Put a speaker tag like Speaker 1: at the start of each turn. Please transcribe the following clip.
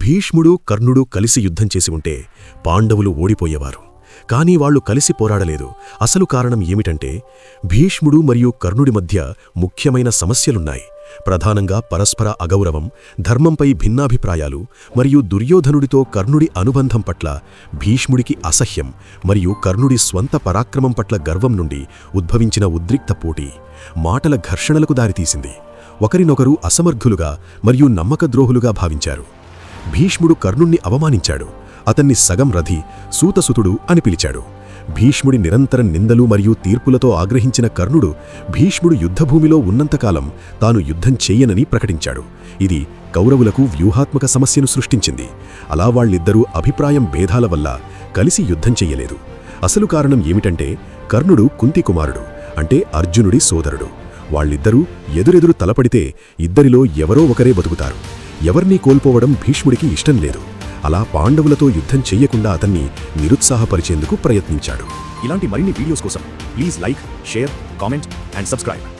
Speaker 1: భీష్ముడు కర్ణుడు కలిసి యుద్ధం చేసి ఉంటే పాండవులు ఓడిపోయేవారు. కానీ వాళ్లు కలిసి పోరాడలేదు. అసలు కారణం ఏమిటంటే భీష్ముడు మరియు కర్ణుడి మధ్య ముఖ్యమైన సమస్యలున్నాయి. ప్రధానంగా పరస్పర అగౌరవం, ధర్మంపై భిన్నాభిప్రాయాలు మరియు దుర్యోధనుడితో కర్ణుడి అనుబంధం పట్ల భీష్ముడికి అసహ్యం మరియు కర్ణుడి స్వంత పరాక్రమం పట్ల గర్వం నుండి ఉద్భవించిన ఉద్రిక్త పోటీ మాటల ఘర్షణలకు దారితీసింది. ఒకరినొకరు అసమర్థులుగా మరియు నమ్మకద్రోహులుగా భావించారు. భీష్ముడు కర్ణుణ్ణి అవమానించాడు. అతన్ని సగం రథి, సూతసుతుడు అని పిలిచాడు. భీష్ముడి నిరంతర నిందలు మరియు తీర్పులతో ఆగ్రహించిన కర్ణుడు భీష్ముడు యుద్ధభూమిలో ఉన్నంతకాలం తాను యుద్ధం చెయ్యనని ప్రకటించాడు. ఇది కౌరవులకు వ్యూహాత్మక సమస్యను సృష్టించింది. అలా వాళ్ళిద్దరూ అభిప్రాయం భేదాల వల్ల కలిసి యుద్ధం చెయ్యలేదు. అసలు కారణం ఏమిటంటే కర్ణుడు కుంతి కుమారుడు, అంటే అర్జునుడి సోదరుడు. వాళ్ళిద్దరూ ఎదురెదురు తలపడితే ఇద్దరిలో ఎవరో ఒకరే బతుకుతారు. ఎవర్నీ కోల్పోవడం భీష్ముడికి ఇష్టం లేదు. అలా పాండవులతో యుద్ధం చెయ్యకుండా అతన్ని నిరుత్సాహపరిచేందుకు ప్రయత్నించాడు.
Speaker 2: ఇలాంటి మరిన్ని వీడియోస్ కోసం please like, share, comment and subscribe.